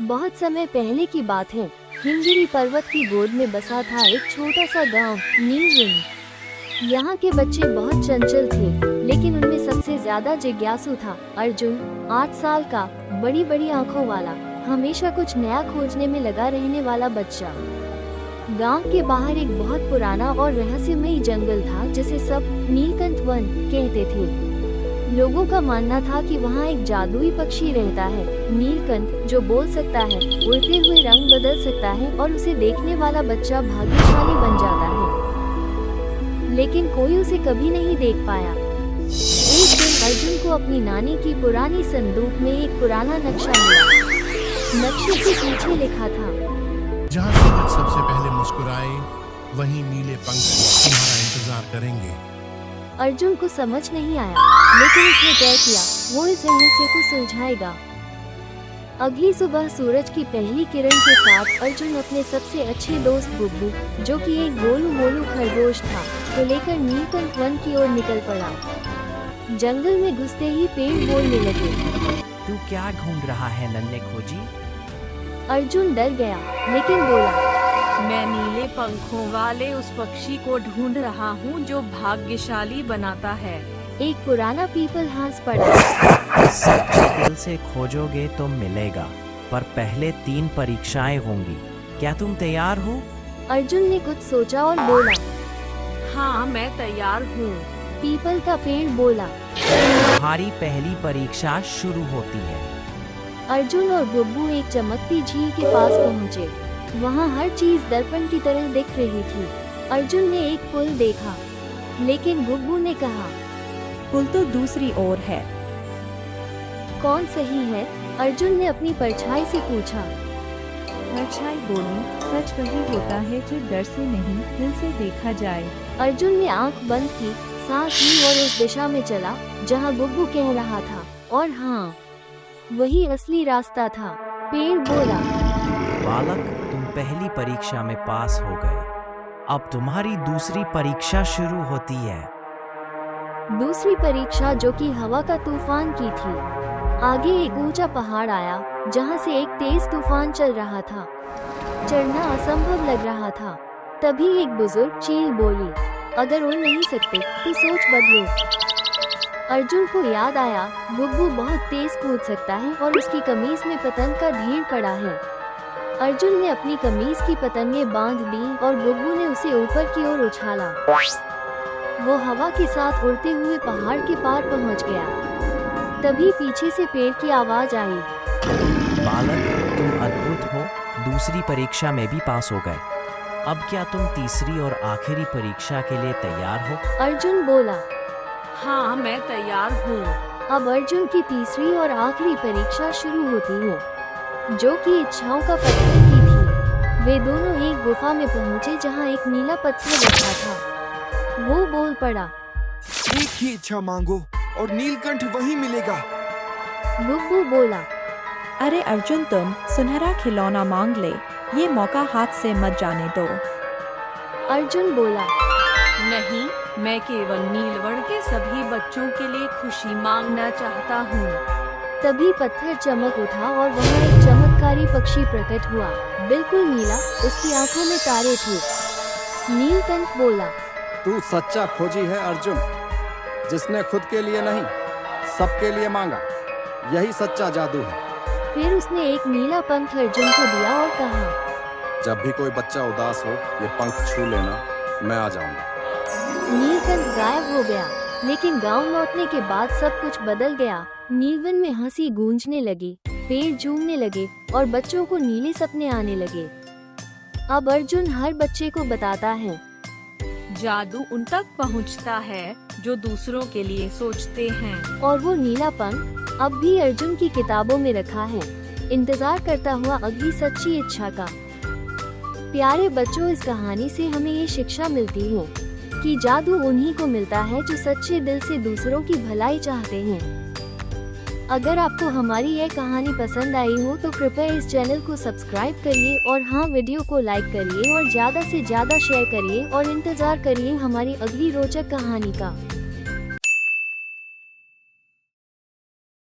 बहुत समय पहले की बात है। हिमगिरी पर्वत की गोद में बसा था एक छोटा सा गांव नीलवन। यहाँ के बच्चे बहुत चंचल थे, लेकिन उनमें सबसे ज्यादा जिज्ञासु था अर्जुन, 8 साल का, बड़ी बड़ी आँखों वाला, हमेशा कुछ नया खोजने में लगा रहने वाला बच्चा। गांव के बाहर एक बहुत पुराना और रहस्यमयी जंगल था जिसे सब नीलकंठ वन कहते थे। लोगों का मानना था कि वहाँ एक जादुई पक्षी रहता है, नीलकंठ, जो बोल सकता है, उड़ते हुए रंग बदल सकता है और उसे देखने वाला बच्चा भाग्यशाली बन जाता है। लेकिन कोई उसे कभी नहीं देख पाया। एक दिन अर्जुन को अपनी नानी की पुरानी संदूक में एक पुराना नक्शा मिला। नक्शे के पीछे लिखा था, जहाँ सूरज सबसे पहले मुस्कुराए, वहीं नीले पंख तुम्हारा इंतजार करेंगे। अर्जुन को समझ नहीं आया, लेकिन उसने तय किया वो इस रहस्य को सुलझाएगा। अगली सुबह सूरज की पहली किरण के साथ अर्जुन अपने सबसे अच्छे दोस्त बुब्बू, जो कि एक गोलू मोलू खरगोश था, को लेकर नीलकंठ वन की ओर निकल पड़ा। जंगल में घुसते ही पेड़ बोलने लगे। तू क्या ढूंढ रहा है नन्हे खोजी? अर्जुन डर गया, लेकिन बोला, मैं नीले पंखों वाले उस पक्षी को ढूंढ रहा हूँ जो भाग्यशाली बनाता है। एक पुराना पीपल हंस पड़ा। सच्चे दिल से खोजोगे तो मिलेगा, पर पहले 3 परीक्षाएं होंगी। क्या तुम तैयार हो? अर्जुन ने कुछ सोचा और बोला, हाँ, मैं तैयार हूँ। पीपल का पेड़ बोला। तुम्हारी पहली परीक्षा शुरू होती है। अर्जुन और बुब्बू एक चमकती झील के पास पहुँचे। वहाँ हर चीज दर्पण की तरह दिख रही थी। अर्जुन ने एक पुल देखा, लेकिन बुब्बू ने कहा, पुल तो दूसरी ओर है। कौन सही है? अर्जुन ने अपनी परछाई से पूछा। परछाई बोली, सच वही होता है जो डर से नहीं, दिल से देखा जाए। अर्जुन ने आंख बंद की, सांस ली और उस दिशा में चला जहाँ बुब्बू कह रहा था, और हाँ, वही असली रास्ता था। पेड़ बोला, बालक, तुम पहली परीक्षा में पास हो गए। अब तुम्हारी दूसरी परीक्षा शुरू होती है। दूसरी परीक्षा, जो कि हवा का तूफान की थी। आगे एक ऊंचा पहाड़ आया जहां से एक तेज तूफान चल रहा था। चढ़ना असंभव लग रहा था। तभी एक बुजुर्ग चील बोली, अगर उड़ नहीं सकते तो सोच बदलो। अर्जुन को याद आया, बुब्बू बहुत तेज कूद सकता है और उसकी कमीज में पतंग का ढेर पड़ा है। अर्जुन ने अपनी कमीज की पतंगें बांध दी और बुब्बू ने उसे ऊपर की ओर उछाला। वो हवा के साथ उड़ते हुए पहाड़ के पार पहुंच गया। तभी पीछे से पेड़ की आवाज आई, बालक, तुम अद्भुत हो, दूसरी परीक्षा में भी पास हो गए। अब क्या तुम तीसरी और आखिरी परीक्षा के लिए तैयार हो? अर्जुन बोला। हाँ, मैं तैयार हूँ। अब अर्जुन की तीसरी और आखिरी परीक्षा शुरू होती है, जो कि इच्छाओं का पत्थर की थी। वे दोनों एक गुफा में पहुंचे जहां एक नीला पत्थर रखा था। वो बोल पड़ा, एक ही इच्छा मांगो और नीलकंठ वहीं मिलेगा। बुब्बू बोला, अरे अर्जुन, तुम सुनहरा खिलौना मांग ले, ये मौका हाथ से मत जाने दो। अर्जुन बोला, नहीं, मैं केवल नीलवर्ण के सभी बच्चों के लिए खुशी मांगना चाहता हूँ। तभी पत्थर चमक उठा और वहाँ एक चमत्कारी पक्षी प्रकट हुआ, बिल्कुल नीला, उसकी आंखों में तारे थे। नीलकंठ बोला, तू सच्चा खोजी है अर्जुन, जिसने खुद के लिए नहीं, सबके लिए मांगा। यही सच्चा जादू है। फिर उसने एक नीला पंख अर्जुन को दिया और कहा, जब भी कोई बच्चा उदास हो, ये पंख छू लेना, मैं आ जाऊंगा। नीलकंठ गायब हो गया। लेकिन गांव लौटने के बाद सब कुछ बदल गया। नीलवन में हंसी गूंजने लगी, पेड़ झूमने लगे और बच्चों को नीले सपने आने लगे। अब अर्जुन हर बच्चे को बताता है, जादू उन तक पहुंचता है जो दूसरों के लिए सोचते हैं। और वो नीला पंख अब भी अर्जुन की किताबों में रखा है, इंतजार करता हुआ अगली सच्ची इच्छा का। प्यारे बच्चों, इस कहानी से हमें ये शिक्षा मिलती है कि जादू उन्हीं को मिलता है जो सच्चे दिल से दूसरों की भलाई चाहते हैं। अगर आपको हमारी यह कहानी पसंद आई हो तो कृपया इस चैनल को सब्सक्राइब करिए और हाँ, वीडियो को लाइक करिए और ज़्यादा से ज़्यादा शेयर करिए और इंतज़ार करिए हमारी अगली रोचक कहानी का।